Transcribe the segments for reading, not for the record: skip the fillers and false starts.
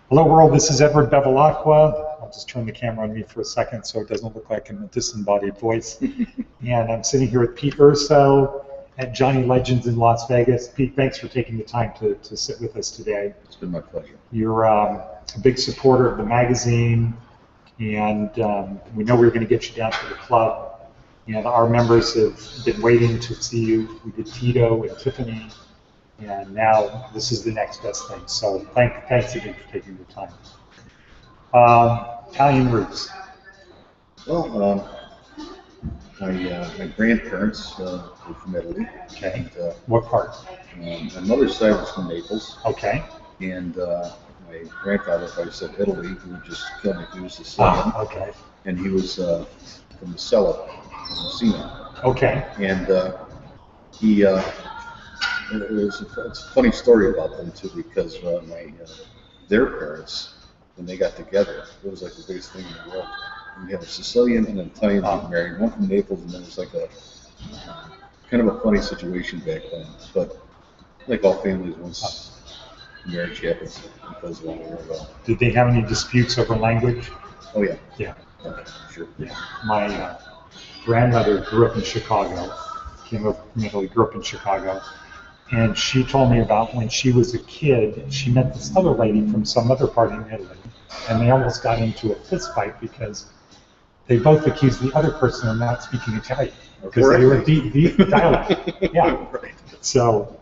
Hello world, this is Edward Bevilacqua. I'll just turn the camera on me for a second so it doesn't look like I'm a disembodied voice. And I'm sitting here with Pete Urso at Johnny Legends in Las Vegas. Pete, thanks for taking the time to sit with us today. It's been my pleasure. You're a big supporter of the magazine, and we know we were going to get you down to the club. And our members have been waiting to see you. We did Tito and Tiffany. And now this is the next best thing. So thanks again for taking the time. Italian roots. Well, my grandparents were from Italy. Okay. And, what part? my mother's side was from Naples. Okay. And my grandfather, if I said Italy, he would just kill me. He was Sicilian. Okay. And he was from the Sella, from Messina. Okay. And it's a funny story about them too, because their parents, when they got together, it was like the biggest thing in the world. We had a Sicilian and an Italian getting married, one from Naples, and then it was like a kind of a funny situation back then. But like all families, once marriage happens, it goes along very well. Did they have any disputes over language? Oh yeah. Yeah. Okay, sure. Yeah. My grandmother grew up in Chicago. Came up from Italy, grew up in Chicago. And she told me about when she was a kid, she met this other lady from some other part in Italy, and they almost got into a fist fight because they both accused the other person of not speaking Italian because they were deep dialect. Yeah. Right. So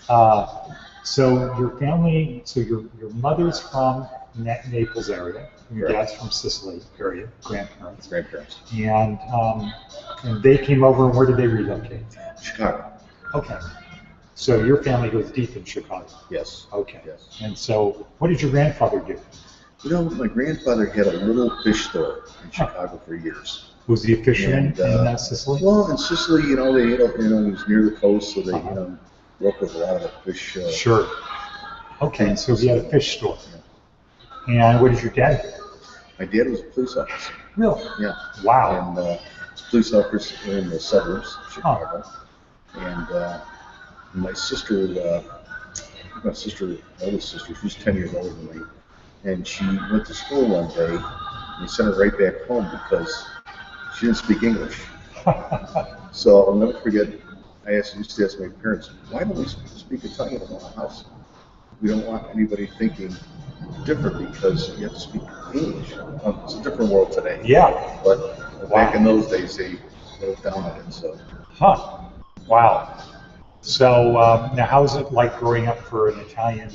your family, so your mother's from Naples area, your dad's from Sicily area, grandparents. Grandparents. And they came over, and where did they relocate? Chicago. Okay. So your family goes deep in Chicago? Yes. Okay. Yes. And so what did your grandfather do? You know, my grandfather had a little fish store in Chicago for years. Was he a fisherman in Sicily? Well, in Sicily, they had, it was near the coast, so they, worked with a lot of the fish. Sure. Okay, so he had a fish store. Yeah. And what did your dad do? My dad was a police officer. Really? Yeah. Wow. And was a police officer in the suburbs of Chicago. And my sister, oldest sister, she was 10 years older than me, and she went to school one day, and we sent her right back home because she didn't speak English. So I'll never forget, I used to ask my parents, why don't we speak Italian in our house? We don't want anybody thinking different because you have to speak English. It's a different world today. Yeah. But back in those days, they looked down on it. So. Huh. Wow. So now, how was it like growing up for an Italian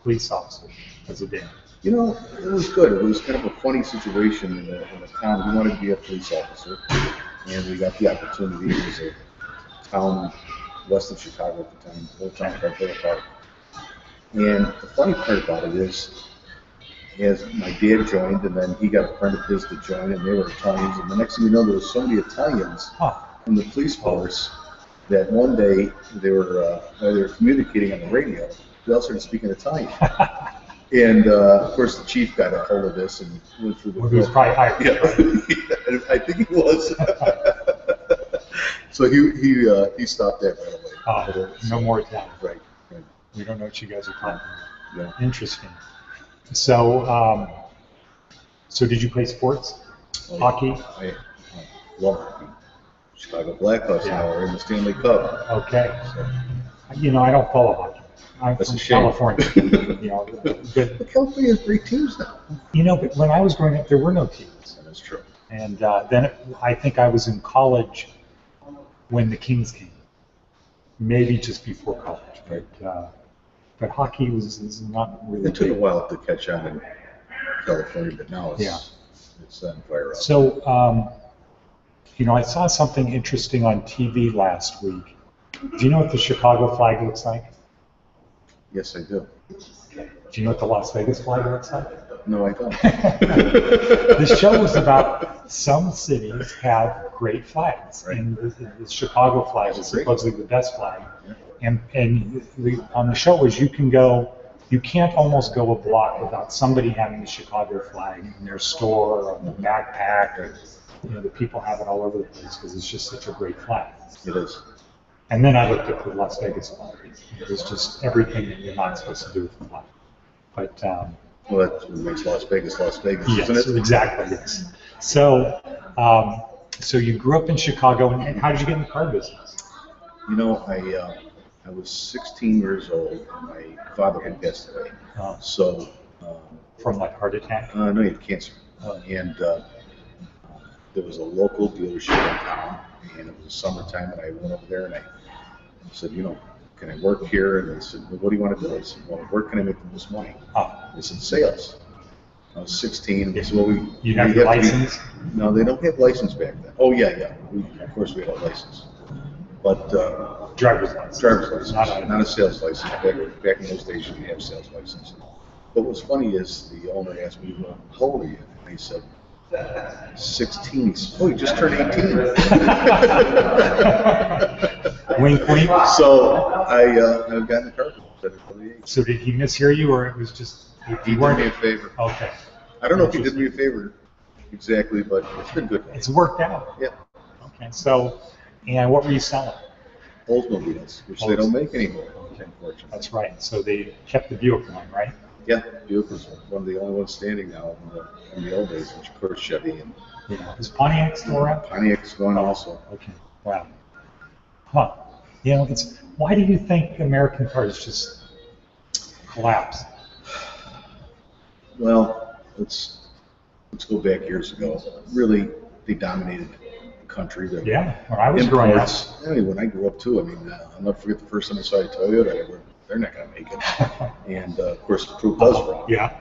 police officer as a dad? You know, it was good. It was kind of a funny situation in the town. We wanted to be a police officer, and we got the opportunity. It was a town west of Chicago at the time, a little town called Villa Park. And the funny part about it is, as my dad joined, and then he got a friend of his to join, and they were Italians. And the next thing you know, there was so many Italians from the police force that one day they were communicating on the radio. They all started speaking Italian. And of course, the chief got a hold of this and went through the. Well, he was probably hired. Yeah, I think he was. So he stopped that right away. No more Italian. Right. We don't know what you guys are talking about. Yeah. Interesting. So, so did you play sports? Hockey? I love hockey. Chicago Blackhawks now are in the Stanley Cup. Okay. So. I don't follow hockey. I'm from California. But California has great teams now. But when I was growing up, there were no teams. That's true. And then I think I was in college when the Kings came. Maybe just before college. But hockey is not really. It took a while to catch on in California, but now it's on fire out. So, I saw something interesting on TV last week. Do you know what the Chicago flag looks like? Yes, I do. Do you know what the Las Vegas flag looks like? No, I don't. The show was about some cities have great flags, and the Chicago flag is supposedly the best flag. Yeah. And on the show was you can't almost go a block without somebody having the Chicago flag in their store or on their backpack, or the people have it all over the place because it's just such a great flag. It is. And then I looked at the Las Vegas flag. It was just everything that you're not supposed to do with the flag. But Well, that's what makes Las Vegas, yes, isn't it? exactly. Yes. So, so you grew up in Chicago, and how did you get in the car business? You know, I was 16 years old, and my father had passed away. So, From like heart attack? no, he had cancer. And there was a local dealership in town, and it was summertime, and I went over there and I said, you know, can I work here? And they said, well, what do you want to do? I said, well, where can I make the most money? They said, sales. I was 16. They said, well, you have your license? No, they don't have license back then. Oh, yeah. Of course, we had a license. But driver's license. Driver's license, not a sales license. Back in those days, you didn't have sales license. But what's funny is the owner asked me, well, how old are you? And I said, 16. He said, oh, you just turned 18. Wink, wink. So I got in the car at 38. So did he mishear you, or it was just He did me a favor. Okay. I don't know if he did me a favor exactly, but it's been good. It's worked out. Yeah. Okay. So, and what were you selling? Oldsmobiles, which they don't make anymore, unfortunately. That's right. So they kept the Buick line, right? Yeah, Buick was one of the only ones standing now in the old days, which of course Chevy and Is Pontiac still around? Pontiac's going also. Okay. Wow. Huh. You know, it's why do you think American cars just collapse? Well, let's go back years ago. Really, they dominated the country. Yeah, when I was growing up. I mean, when I grew up too. I mean, I'll never forget the first time I saw a Toyota. They're not going to make it. And of course, the proof was wrong. Yeah.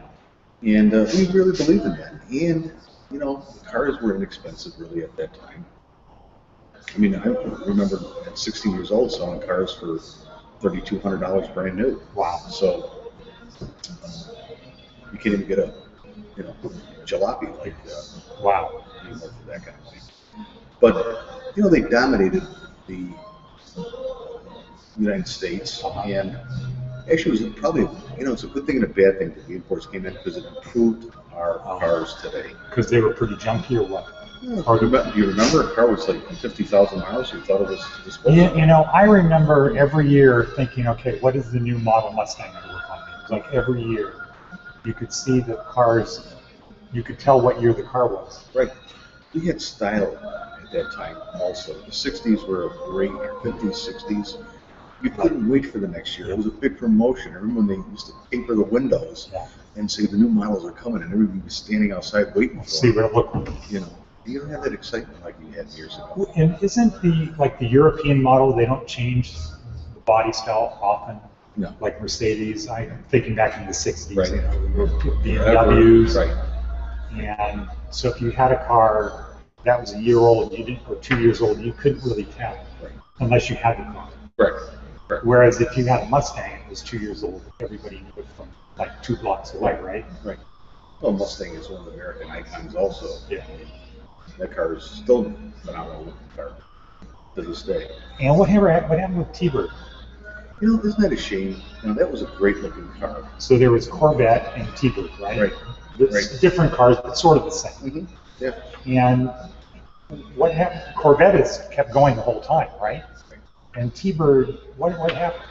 And we really believed in that. And you know, the cars were inexpensive really at that time. I mean, I remember at 16 years old selling cars for $3,200 brand new. Wow. So you can't even get a jalopy like wow anymore for that kind of thing. But you know, they dominated the United States, and actually, it was probably it's a good thing and a bad thing that the imports came in because it improved our cars today. Because they were pretty junky, or what? You remember a car was like 50,000 miles? You thought it was disposable? Yeah, you know, I remember every year thinking, okay, what is the new model Mustang going to look like? It was like every year you could see the cars, you could tell what year the car was. Right. We had style at that time also. The 60s were a great year, 50s, 60s. You couldn't wait for the next year. It was a big promotion. I remember when they used to paper the windows and say the new models are coming, and everybody was standing outside waiting for See them. what it looked like. You know, you don't have that excitement like you had years ago. And isn't the European model, they don't change the body style often? No. Like Mercedes, I'm thinking back in the 60s, Right. BMWs. Right. And so if you had a car that was a year old, or 2 years old, you couldn't really tell unless you had the car. Right. Whereas if you had a Mustang that was 2 years old, everybody knew it from like 2 blocks away, right? Right. Well, Mustang is one of the American icons also. Yeah. That car is still a phenomenal looking car to this day. And what happened with T-Bird? You know, isn't that a shame? Now, that was a great looking car. So there was Corvette and T-Bird, right? Right. It's different cars, but sort of the same. Mm-hmm. Yeah. And what happened? Corvette has kept going the whole time, right? And T-Bird, what happened?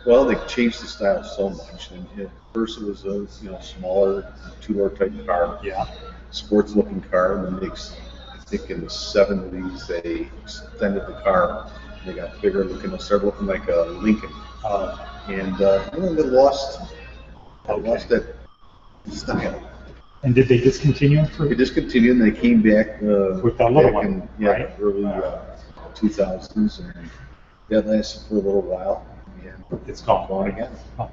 Well, they changed the style so much. And at first it was a smaller two-door type car. Yeah. Sports looking car, and then I think in the 70s they extended the car. They got bigger looking. They started looking like a Lincoln. And they lost that style. And did they discontinue it? They discontinued, and they came back with that little one, right? Early 2000s, and that lasted for a little while, and it's gone again. Oh.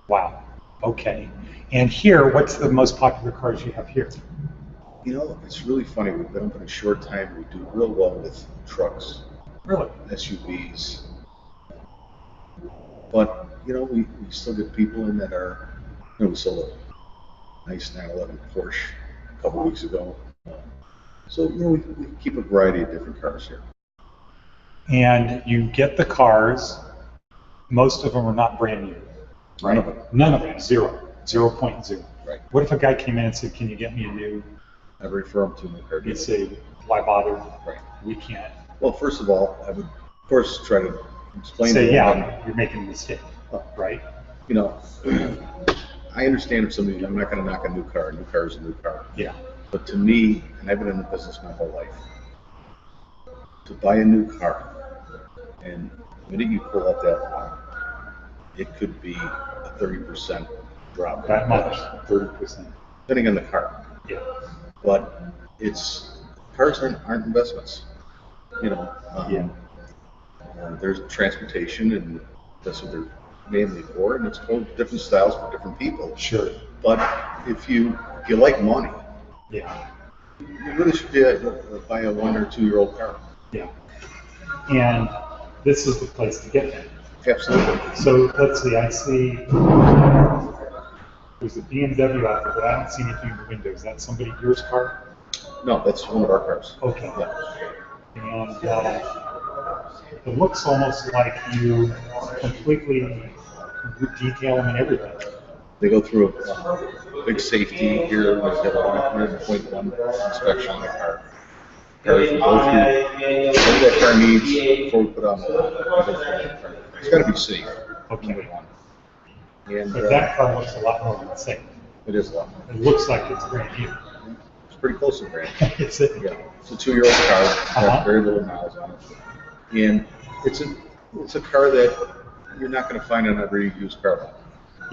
Wow. Okay. And here, what's the most popular cars you have here? You know, it's really funny. We've been up in a short time. We do real well with trucks. Really? SUVs. But, we still get people in that are, we sold a nice 911 Porsche a couple weeks ago. So, we keep a variety of different cars here. And you get the cars, most of them are not brand new, right? None of them, 0.0. Right. What if a guy came in and said, can you get me a new? I refer them to my car dealer. You'd say, why bother? Right. We can't. Well, first of all, I would, of course, try to explain say, to them. You're making a mistake, right? I understand if somebody, I'm not going to knock a new car. A new car is a new car. Yeah. But to me, and I've been in the business my whole life, to buy a new car, and the minute you pull out that line, it could be a 30% drop. That much, 30%. Depending on the car. Yeah. But cars aren't investments. Yeah. There's transportation, and that's what they're mainly for, and it's called different styles for different people. Sure. But if you like money, Yeah. you really should buy a 1 or 2 year old car. Yeah. And this is the place to get that. Absolutely. So let's see, I see there's a BMW out there, but I don't see anything in the window. Is that yours car? No, that's one of our cars. Okay. Yeah. And it looks almost like you completely detail them and everything. They go through a big safety here. They get a 100.1 inspection on the car. Cars will go through what that car needs before we put on the car. It's got to be safe. Okay. And But that car looks a lot more than safe. it is a lot. It looks like it's brand new. It's pretty close to brand. It's Yeah, it's a 2 year old car. Has very little miles on it, and it's a car that you're not going to find on every used car lot.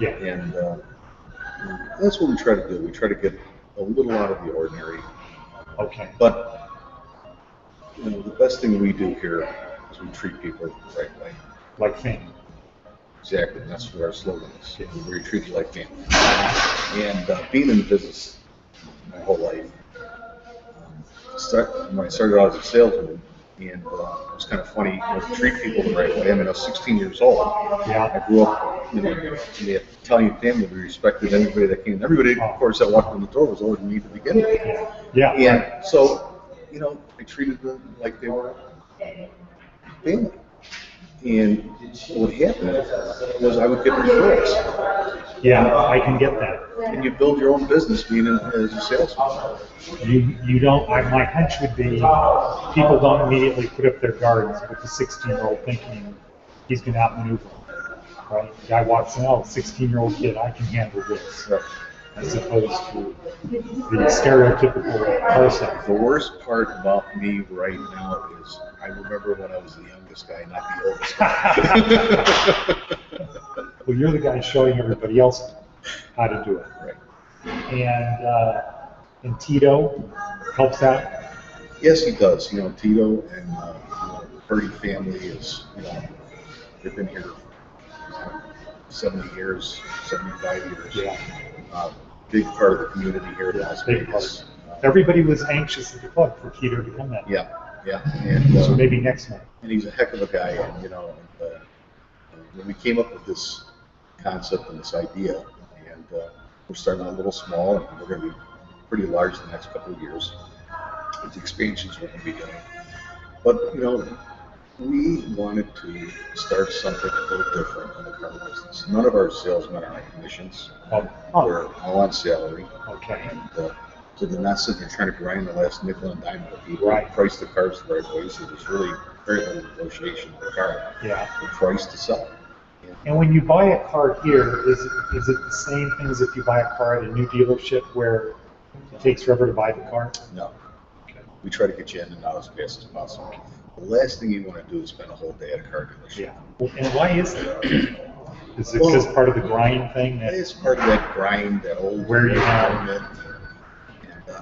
Yeah. And that's what we try to do. We try to get a little out of the ordinary. Okay. But the best thing we do here is we treat people the right way. Like family. Exactly. That's what our slogan is. We treat you like family. And being in the business my whole life, when I started out as a salesman, and it was kind of funny, to treat people the right way. I mean, I was 16 years old. Yeah. I grew up, in the Italian family. We respected everybody that came. Everybody, of course, that walked in the door was older than me to begin with. Yeah. And so, I treated them like they were family. And what happened was I would get referrals. Yeah, I can get that. And you build your own business being as a salesman. You don't. My hunch would be people don't immediately put up their guards with the 16-year-old thinking he's going to outmaneuver them. Right? The guy walks in, 16-year-old kid, I can handle this. Right. As opposed to the stereotypical person. The worst part about me right now is I remember when I was the youngest guy, not the oldest guy. Well, you're the guy showing everybody else how to do it. Right. And Tito helps out. Yes, he does. Tito and the Purdy family is, they've been here 70 years, 75 years. Yeah. Big part of the community here at Las Big Vegas. Everybody was anxious at the club for Tito to come that. Yeah. And So maybe next month. and he's a heck of a guy. And when we came up with this concept and this idea, and we're starting out a little small, and we're going to be pretty large in the next couple of years with the expansions we're going to be doing. But we wanted to start something a little different in the car business. None of our salesmen are on commissions. They're all on salary. Okay. And, so they're not sitting there trying to grind the last nickel and dime of people. Right. Price the cars the right way, so there's really very little negotiation of the car. Yeah. The price to sell. Yeah. And when you buy a car here, is it the same thing as if you buy a car at a new dealership where it takes forever to buy the car? No. Okay. We try to get you in and out as fast as possible. The last thing you want to do is spend a whole day at a car dealership. Yeah. Well, and why is that? Is it because part of the grind thing? It's part of that grind, that old Where you environment.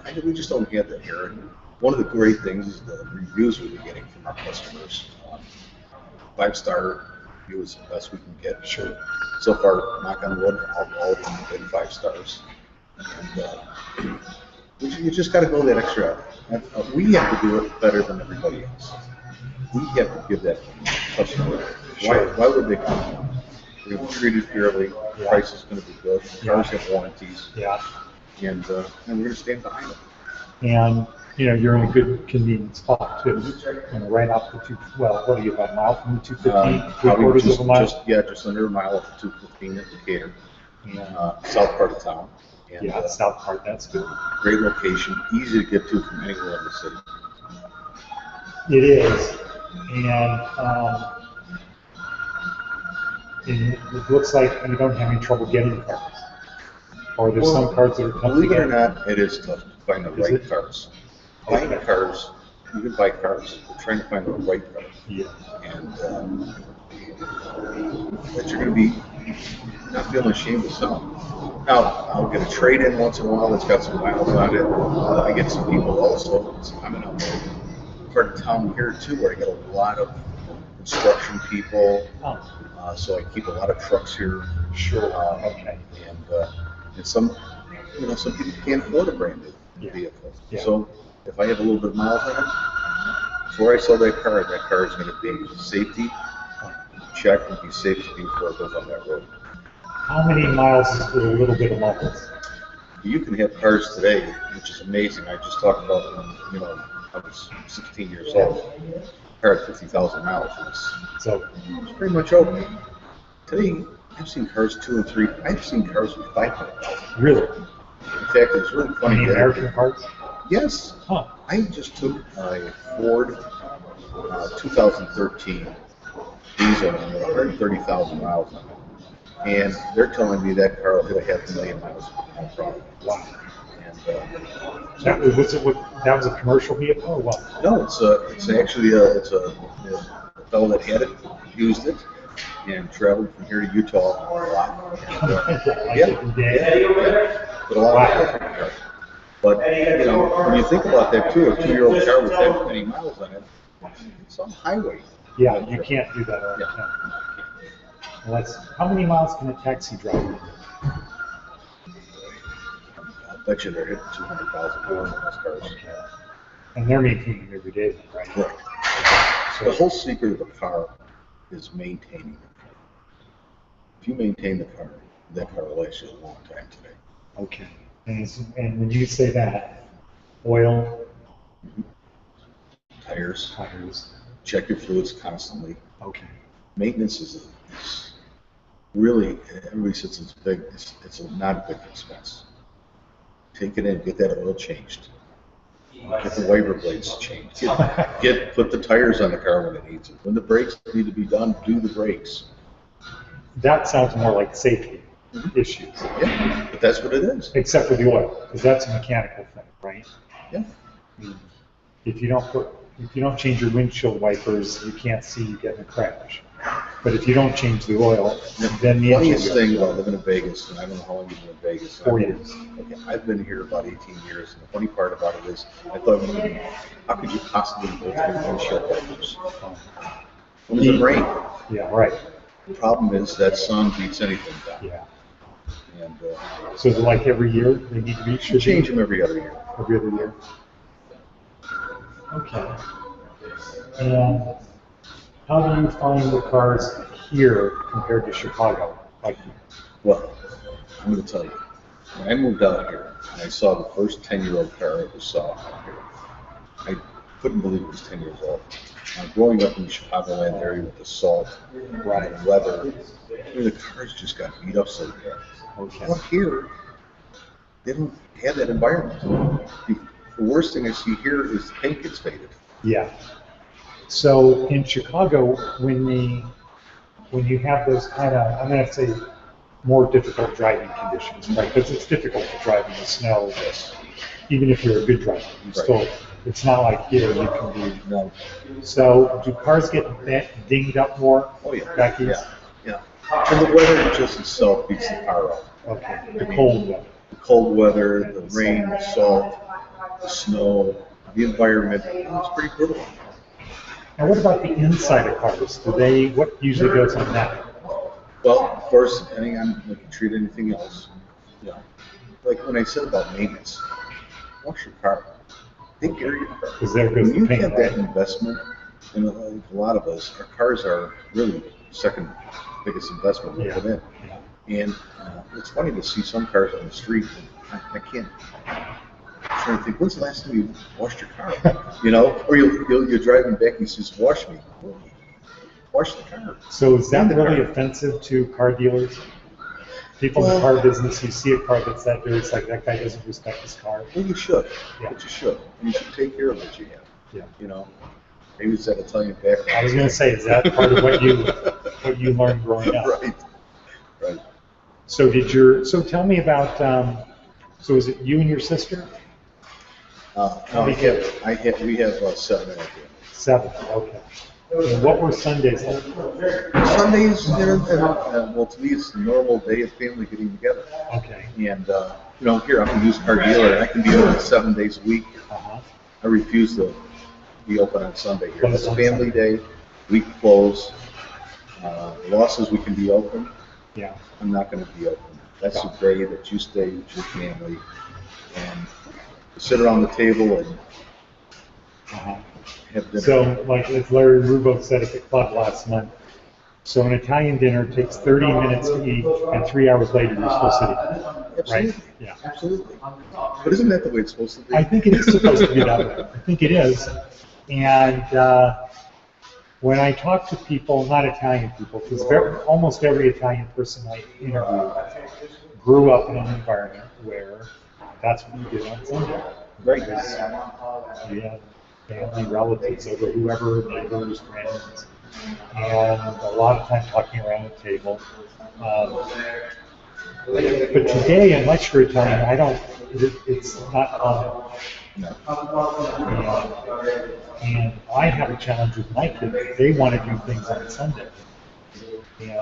And we just don't have that here. And one of the great things is the reviews we've been getting from our customers. 5-star review is the best we can get. Sure. So far, knock on wood, all of them have been 5 stars. And you just got to go that extra. We have to do it better than everybody else. We have to give that customer. Sure. Why would they come? We're going to be treated fairly. The price is going to be good. Cars have warranties. Yeah. And we're going to stand behind them. And you're in a good convenient spot too. Right off the what are you, about a mile from the 215? 3/4 of a mile? Just under a mile off the 215 at Decatur. South part of town. And, south part, that's good. Great location, easy to get to from anywhere in the city. It is. And it looks like you don't have any trouble getting cars. Or there's some cars that are tough to believe it or get? not, it is tough to find the Is right it? cars. Buying cars, you can buy cars, but trying to find the right car. Yeah. And that you're going to be not feeling ashamed of selling. Now, I'll get a trade-in once in a while that's got some miles on it. I get some people also. I'm in a part of town here too where I get a lot of construction people. So I keep a lot of trucks here. Sure. Okay. And some people can't afford a brand new vehicle. Yeah. So if I have a little bit of miles on it, before I sell that car is going to be safety check and be safe to be before it goes on that road. How many miles is with a little bit of miles? You can have cars today, which is amazing. I just talked about when I was 16 years old. Car had 50,000 miles. It's pretty much over. Today, I've seen cars 2 and 3. I've seen cars with 500,000. Really? In fact, it's really funny. Any American cars? Yes. Huh. I just took a Ford 2013 diesel with 130,000 miles on it. And they're telling me that car will hit a 500,000 miles. No problem. Wow. And that was a commercial vehicle or what? no, it's actually a fellow that had it, used it, and traveled from here to Utah a lot. And, but a lot of cars. But when you think about that too, a 2-year-old car with that many miles on it, it's on the highway. Yeah, you can't do that all the time. Well, how many miles can a taxi drive? I bet you they're hitting 200,000 miles on those cars. Okay. And they're maintaining every day, right? Right. So the whole secret of a car is maintaining the car. If you maintain the car, that car will last you a long time today. Okay. And when you say that, oil, Tires, check your fluids constantly. Okay. Maintenance is really, everybody says it's big. It's not a big expense. Take it in, get that oil changed. Get the wiper blades changed. Put the tires on the car when it needs it. When the brakes need to be done, do the brakes. That sounds more like safety issues. Yeah, but that's what it is. Except for the oil, because that's a mechanical thing, right? Yeah. If you don't change your windshield wipers, you can't see you get in a crash. But if you don't change the oil, then the funniest thing about living in Vegas, and I don't know how long you've been in Vegas. 4 years. Okay, I've been here about 18 years, and the funny part about it is, I thought, how could you possibly go through windshield wipers? When does it rain? Yeah, right. The problem is that sun beats anything down. Yeah. And so is it like every year they need to be? You change them every other year. Every other year. Okay. And how do you find the cars here compared to Chicago? Well, I'm going to tell you. When I moved out here, and I saw the first 10-year-old car I ever saw out here, I couldn't believe it was 10 years old. Growing up in the Chicagoland area with the salt and the weather, the cars just got beat up so bad. Okay. Out here, they don't have that environment. The worst thing I see here is the paint gets faded. Yeah. So in Chicago, when you have those kind of, I'm going to say, more difficult driving conditions, right? Because it's difficult to drive in the snow. Yes. Even if you're a good driver, still, it's not like here you can be. No. So do cars get dinged up more? Oh yeah. Back east? Yeah. And the weather just itself beats the car up. Okay. The cold weather. The cold weather, the rain, the salt, the snow, the environment, it's pretty brutal. And what about the inside of cars? What usually goes on that? Well, of course, depending on like you treat anything else. Yeah. Like when I said about maintenance, wash your car. Take care of your car. Because there goes when you the paint, have that investment, and like a lot of us, our cars are really second biggest investment we put in. Yeah. And it's funny to see some cars on the street. I can't. I'm trying to think, when's the last time you washed your car? Or you're driving back and he says, "Wash me." Well, wash the car. So is that really offensive to car dealers? People in the car business, you see a car that's that dirty, it's like that guy doesn't respect his car. Well, you should. Yeah. But you should. You should take care of what you have. Yeah. Maybe it's that Italian background. I was going to say, is that part of what you learned growing up? Right. So tell me about, so is it you and your sister? No, we have 7 out 7, okay. And what were Sundays like? Sundays, well, to me, it's a normal day of family getting together. Okay. And, here, I'm a used car dealer, and I can be open 7 days a week. Uh-huh. I refuse to be open on Sunday here. It's Close on family Sunday. day, we close. Losses, we can be open. Yeah. I'm not going to be open. That's the day that you stay with your family and sit around the table and Uh-huh. have dinner. So, like as Larry Rubo said at the club last month, so an Italian dinner takes 30 minutes to eat, and 3 hours later you're still sitting. Absolutely. Right? Yeah. Absolutely. But isn't that the way it's supposed to be? I think it is supposed to be that way. I think it is. And when I talk to people, not Italian people, because almost every Italian person I interview grew up in an environment where that's what you did on Sunday. Right. You had family, relatives over, whoever, neighbors, friends, and a lot of time talking around the table. But today, unless you're Italian, it's not common. And I have a challenge with my kids. They want to do things on Sunday. And,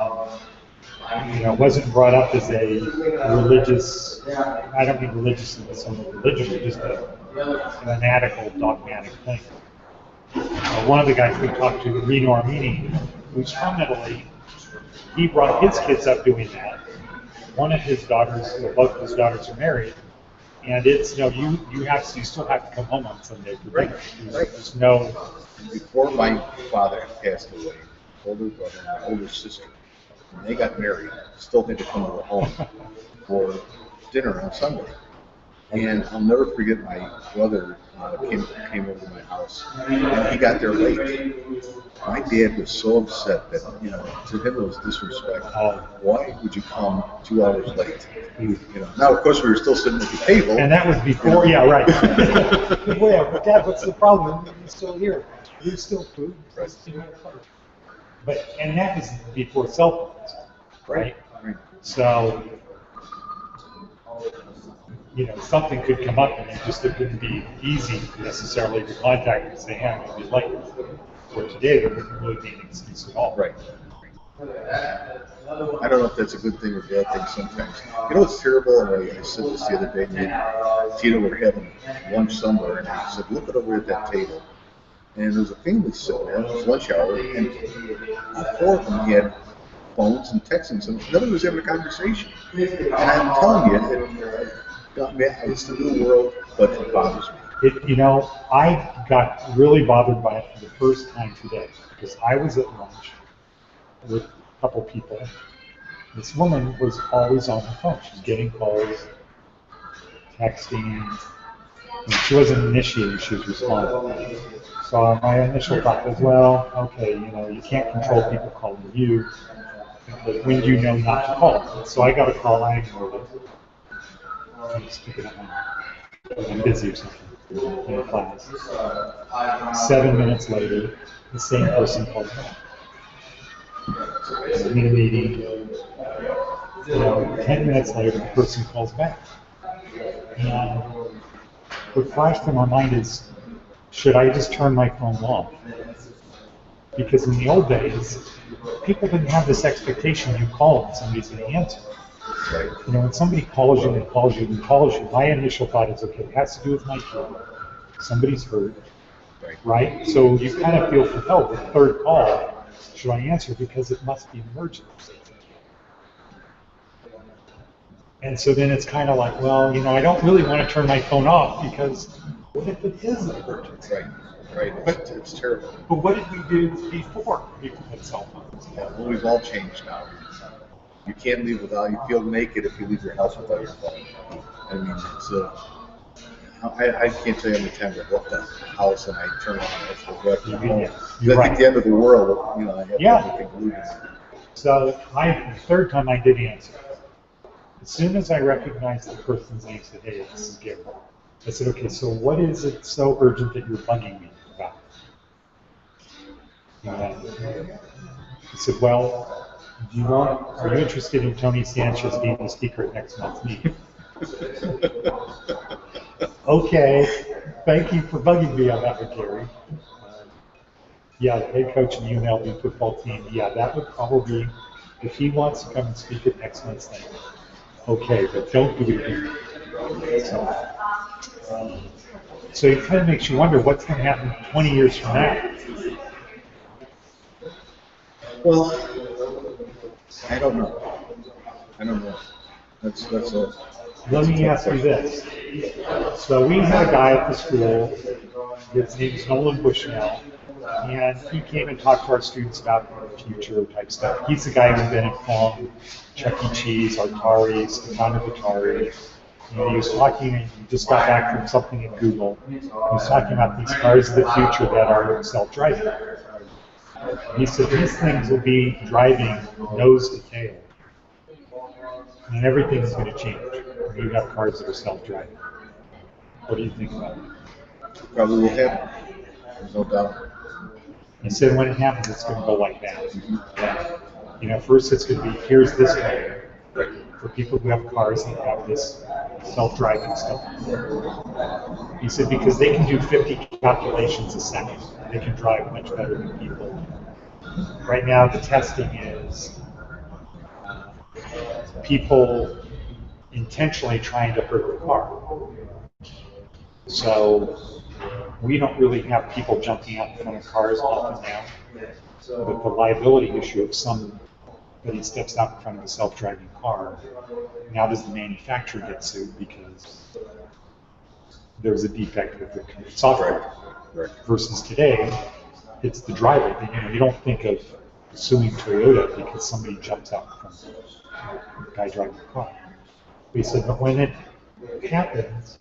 it wasn't brought up as a religious, I don't mean religious in the sense of religion, but just a fanatical, dogmatic thing. One of the guys we talked to, Reno Armini, who's from Italy, he brought his kids up doing that. One of his daughters, both of his daughters are married, and it's, you still have to come home on Sunday for dinner. There's no. Before my father passed away, older brother and my older sister, when they got married, still had to come to the home for dinner on Sunday. And I'll never forget my brother came over to my house, and he got there late. My dad was so upset that, to him it was disrespect. Why would you come 2 hours late? Now, of course, we were still sitting at the table. And that was before, yeah, right. Well, yeah, but Dad, what's the problem? You're still here. There's still food. And that was before cell phones, right? So, something could come up and it wouldn't be easy necessarily to contact and say, hey, I'm going to be late. For today, there wouldn't really be an excuse at all. Right. I don't know if that's a good thing or bad thing sometimes. It's terrible, and I said this the other day, me and Tina were having lunch somewhere, and I said, look over at that table. And there was a family sitting there, it was lunch hour, and all 4 of them had phones and texting, so none of them was having a conversation. And I'm telling you, it's the new world, but it bothers me. I got really bothered by it for the first time today, because I was at lunch with a couple people. This woman was always on her phone. She's getting calls, texting, and she wasn't initiating, she was responding. So my initial thought was, well, okay, you can't control people calling you, but when do you know not to call? So I got a call, I ignored it. I'm just picking up I'm busy or something in class. 7 minutes later, the same person called back. I'm in a meeting. 10 minutes later, the person calls back. And what flashed through my mind is, should I just turn my phone off? Because in the old days, people didn't have this expectation you call and somebody's going to answer. When somebody calls you and calls you and calls you, my initial thought is, okay, it has to do with my kid. Somebody's hurt, right? So you kind of feel compelled. The third call, should I answer because it must be an emergency? And so then it's kind of like, well, I don't really want to turn my phone off because what if it is an emergency? Right. It's terrible. But what did we do before people had cell phones? Yeah, well, we've all changed now. You can't leave without, you feel naked if you leave your house without your phone. I mean, it's I can't tell you how many times I've left the house and I turn it on and I go back to home. I think the end of the world, I have everything glued in. So the third time I did answer. As soon as I recognized the person's name, I said, hey, this is Gary. I said, okay, so what is it so urgent that you're bugging me about? He said, well, Are you interested in Tony Sanchez being the speaker at next month's meeting? Okay, thank you for bugging me on that one, Gary. Yeah, the head coach of the UNLV football team, yeah, that would probably, if he wants to come and speak at next month's thing, okay, but don't do it here. So it kind of makes you wonder what's going to happen 20 years from now. Well, I don't know. That's a. Let me ask you this. So we had a guy at the school, his name is Nolan Bushnell, and he came and talked to our students about future type stuff. He's the guy who invented Pong, Chuck E. Cheese, Atari's, the founder of Atari. And he was talking, and he just got back from something at Google. He was talking about these cars of the future that are self-driving. He said these things will be driving nose to tail. And everything's going to change. You have cars that are self-driving. What do you think about it? Probably will happen. There's no doubt. He said when it happens, it's going to go like that. You know, first it's going to be, here's this car for people who have cars that have this self-driving stuff. He said because they can do 50 calculations a second. They can drive much better than people. Right now, the testing is people intentionally trying to hurt the car. So we don't really have people jumping out in front of cars often now. But the liability issue of somebody steps out in front of a self-driving car, now does the manufacturer get sued because there's a defect with the software? Right. Versus today, it's the driver. You know, you don't think of suing Toyota because somebody jumps out in front of the guy driving the car. We said, but when it happens,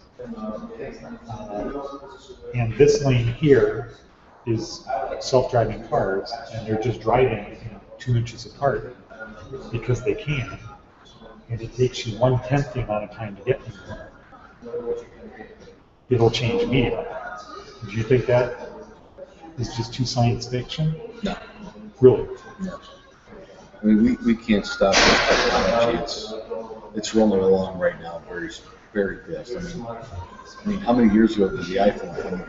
and this lane here is self-driving cars, and they're just driving 2 inches apart because they can, and it takes you 1/10 the amount of time to get anywhere, it'll change immediately. Do you think that is just too science fiction? No. Really? No. I mean, we can't stop this technology. It's rolling along right now very, very fast. I mean, how many years ago did the iPhone come?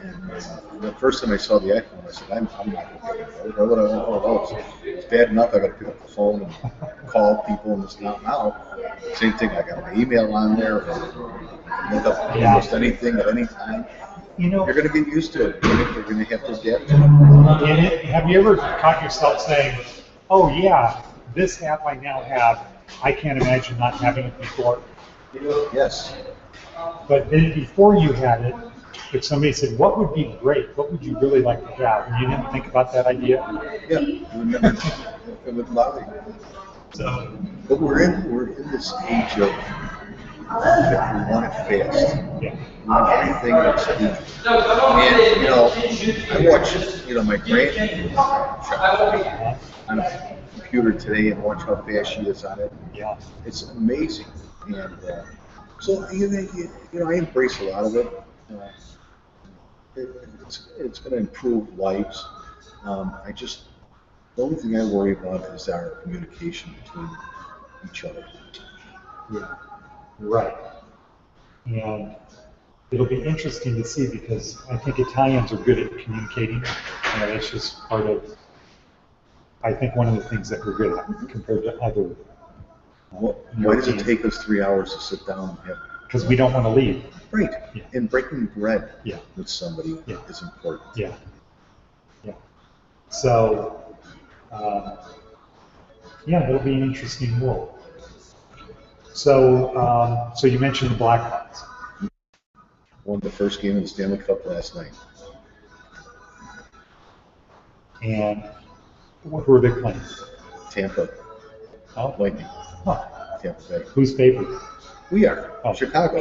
And the first time I saw the iPhone, I said, I'm not going to pick it up. Why would I want one of those? It's bad enough I got to pick up the phone and call people and this now. Same thing. I got my email on there. I can look up almost anything at any time. You know, you're going to get used to it. You're going to have to adapt to it. Have you ever caught yourself saying, oh yeah, this app I now have, I can't imagine not having it before? Yes. But then before you had it, if somebody said, what would be great, what would you really like to have? And you didn't think about that idea? Yeah, it would bother you. So, but we're in this age of that we want it fast. Yeah. We want everything that's speed. And I watch my granddaughter on a computer today and watch how fast she is on it. Yeah. It's amazing. And so I embrace a lot of it. It's going to improve lives. The only thing I worry about is our communication between each other. Yeah, right. And it'll be interesting to see because I think Italians are good at communicating. That's just part of, I think, one of the things that we're good at compared to other. Why does it take us 3 hours to sit down and have? Because we don't want to leave. Right. Yeah. And breaking bread with somebody is important. Yeah. Yeah. So, it'll be an interesting world. So, so you mentioned the Blackhawks. Won the first game of the Stanley Cup last night. And who are they playing? Tampa. Oh. Lightning. Huh. Tampa Bay. Who's favorite? We are. Oh. Chicago.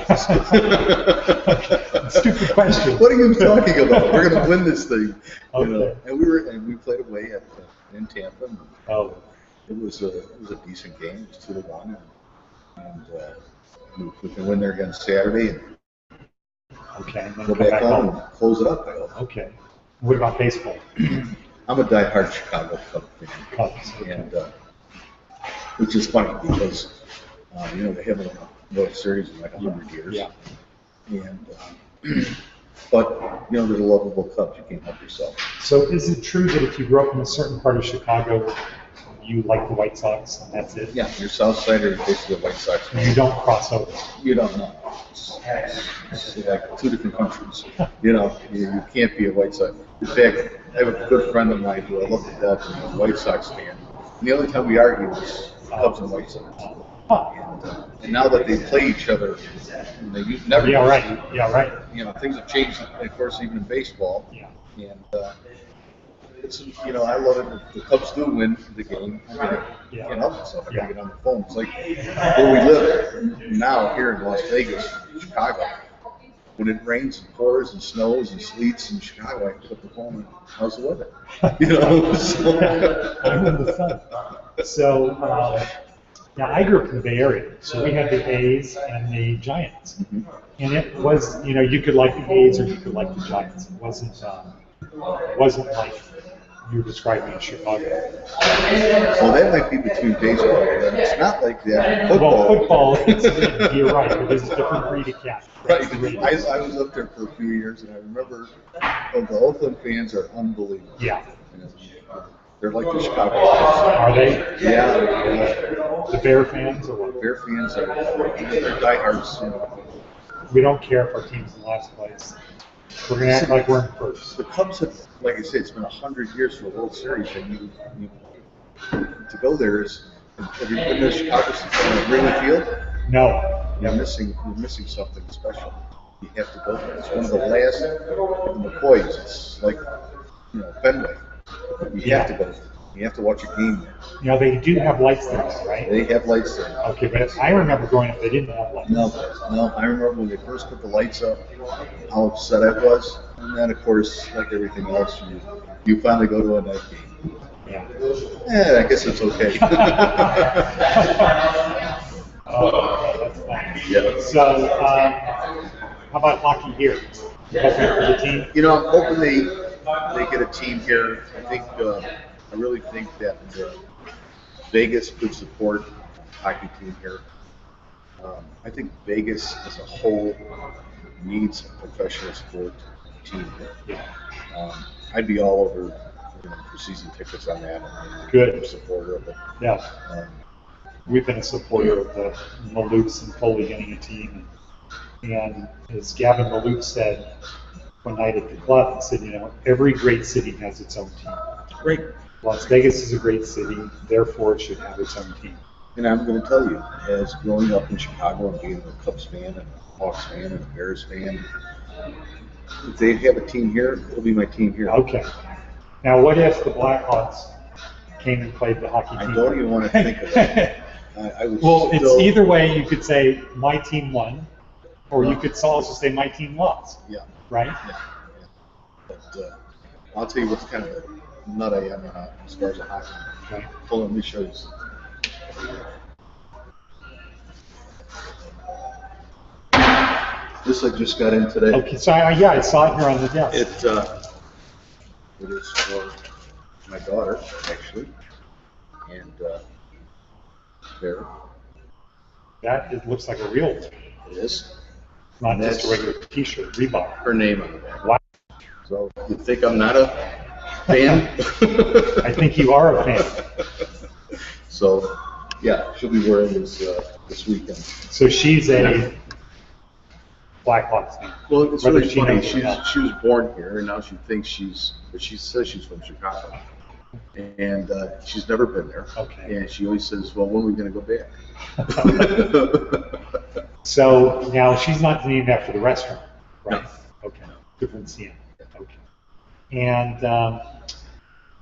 Stupid question. What are you talking about? We're going to win this thing. Okay. And we played away in Tampa. And it was a decent game. It was 2-1. And we can win there again Saturday and go back home and close it up. I hope. Okay. What about baseball? I'm a diehard Chicago Cubs fan. Cubs. Okay. And which is funny because they haven't won a World Series in like 100 years. Yeah. And but they're the lovable Cubs. You can't help yourself. So is it true that if you grew up in a certain part of Chicago, you like the White Sox and that's it? Yeah, your South Sider is basically a White Sox fan. You don't cross over. You don't know. It's like two different countries. You can't be a White Sox. In fact, I have a good friend of mine who I love to death, and he's a White Sox fan. And the only time we argue is Cubs and White Sox. And now that they play each other, they never. Yeah, right. Yeah, right. Things have changed, of course, even in baseball. Yeah. And it's I love it. If the Cubs do win the game, I can't help myself. I gotta get on the phone. It's like where we live now here in Las Vegas, Chicago. When it rains and pours and snows and sleets in Chicago, I pick up the phone and how's the weather? I'm in the sun. So now I grew up in the Bay Area, so we had the A's and the Giants, and it was you could like the A's or you could like the Giants. It wasn't like you're describing in Chicago. Well, that might be between baseball, but it's not like that. Football. Well, football, you're right. It is a different breed of cat. Right. I was up there for a few years, and I remember the Oakland fans are unbelievable. Yeah. They're like the Chicago fans. Are they? Yeah. The Bear fans or what? Bear fans they're diehards. We don't care if our team's in last place. We're going to act like we're in first. The Cubs have, like I said, it's been 100 years for the World Series, and to go there is. Have you been to Chicago Wrigley Field? No. You're missing something special. You have to go there. It's one of the last McCoys. It's like Fenway. You have to go there. You have to watch a game there. They do have lights there, right? They have lights there. Okay, but I remember growing up, they didn't have lights. No. I remember when they first put the lights up, how upset I was. And then, of course, like everything else, you finally go to a night game. Yeah. I guess it's okay. That's fine. Yeah. So, how about hockey here? You hoping for the team? I'm hoping they get a team here. I really think that Vegas could support a hockey team here. I think Vegas as a whole needs a professional sport team here. I'd be all over for season tickets on that. Good. I'm a supporter of it. Yeah. We've been a supporter of the Maloofs and Foley getting a team. And as Gavin Maloof said one night at the club, he said, every great city has its own team. Great. Las Vegas is a great city, therefore it should have its own team. And I'm going to tell you, as growing up in Chicago and being a Cubs fan and a Hawks fan and a Bears fan, if they have a team here, it'll be my team here. Okay. Now, what if the Blackhawks came and played the hockey team? I don't even want to think of that. It's either way. You could say my team won, or you could also say my team lost. Yeah. Right? Yeah. But I'll tell you what's kind of a nut I am as far as a hockey. Okay. Hold on, let me show you something. This I just got in today. Okay, so I saw it here on the desk. It is for my daughter, actually, and there. It looks like a real It is. not just a regular T-shirt, Reebok. Her name on the back. Wow. So you think I'm not a fan? I think you are a fan. So yeah, she'll be wearing this weekend. So she's a Blackhawks fan. Well, it's Whether really she funny. knows or not. She was born here, and now she thinks but she says she's from Chicago, and she's never been there. Okay. And she always says, "Well, when are we going to go back?" So now she's not named after the restaurant, right? No. Okay. Different scene. Okay. And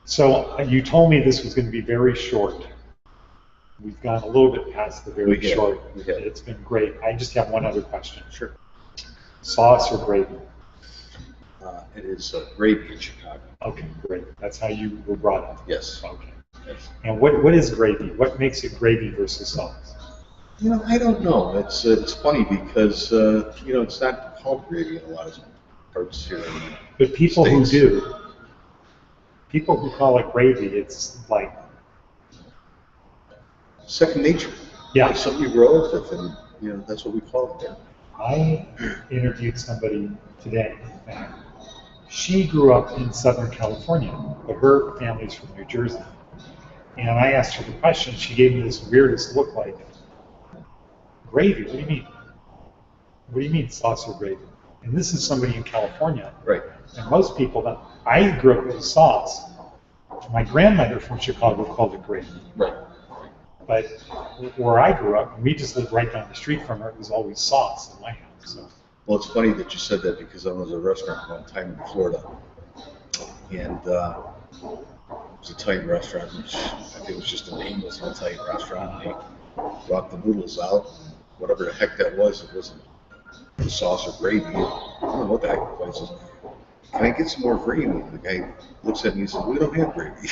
so you told me this was going to be very short. We've gone a little bit past the very short. It's been great. I just have one other question. Sure. Sauce or gravy? It is gravy in Chicago. Okay, great. That's how you were brought up. Yes. Okay. Yes. And what is gravy? What makes it gravy versus sauce? I don't know. It's funny because it's not called gravy in a lot of parts here. But people who do, people who call it gravy, it's like second nature. Yeah. It's something you grow up with, and you know that's what we call it there. I interviewed somebody today, in fact. She grew up in Southern California, but her family's from New Jersey. And I asked her the question, she gave me this weirdest look like, gravy, what do you mean? What do you mean sauce or gravy? And this is somebody in California. Right. And most people, that I grew up with sauce. My grandmother from Chicago called it gravy. Right. But where I grew up, and we just lived right down the street from her, it was always sauce in my house. So. Well, it's funny that you said that because I was at a restaurant one time in Florida, and it was an Italian restaurant, which I think it was just the name was an Italian restaurant. And they brought the noodles out, and whatever the heck that was, it wasn't the sauce or gravy. I don't know what the heck it was. Can I get some more gravy? And the guy looks at me and says, "We don't have gravy."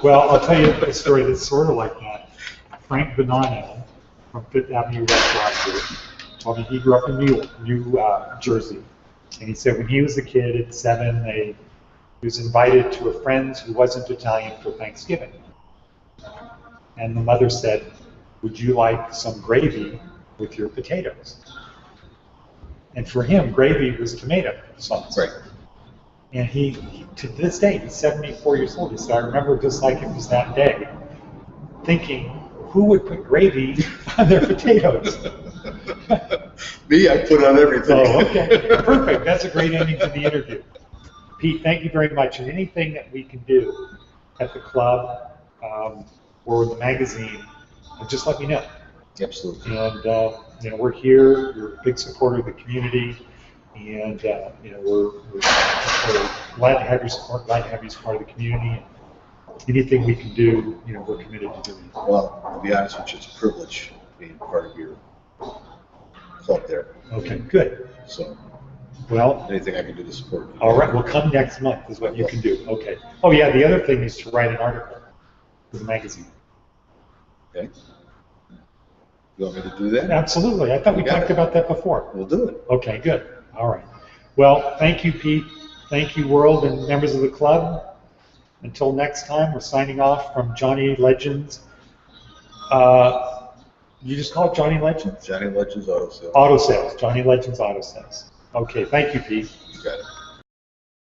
Well, I'll tell you a story that's sort of like that. Frank Bonanno from Fifth Avenue Restaurant Group told me he grew up in New Jersey. And he said when he was a kid at 7, he was invited to a friend's who wasn't Italian for Thanksgiving. And the mother said, "Would you like some gravy with your potatoes?" And for him, gravy was tomato sauce. Right. And he to this day, he's 74 years old. He said, "I remember just like it was that day, thinking, who would put gravy on their potatoes?" Me, I put on everything. Oh, okay. Perfect. That's a great ending to the interview. Pete, thank you very much. And anything that we can do at the club or the magazine, just let me know. Absolutely. And you know, we're here. You're a big supporter of the community, and you know, we're glad to have your support. Glad to have you as part of the community. And anything we can do, you know, we're committed to doing. Well, to be honest with you, it's a privilege being part of your club there. Okay, good. So, well, anything I can do to support you. All right, well, come next month is what you can do. Okay. Oh yeah, the other thing is to write an article for the magazine. Okay. You want me to do that? Absolutely. I thought we talked about that before. We'll do it. Okay, good. All right. Well, thank you, Pete. Thank you, world and members of the club. Until next time, we're signing off from Johnny Legends. You just call it Johnny Legends? Johnny Legends Auto Sales. Auto Sales. Johnny Legends Auto Sales. Okay, thank you, Pete. You got it.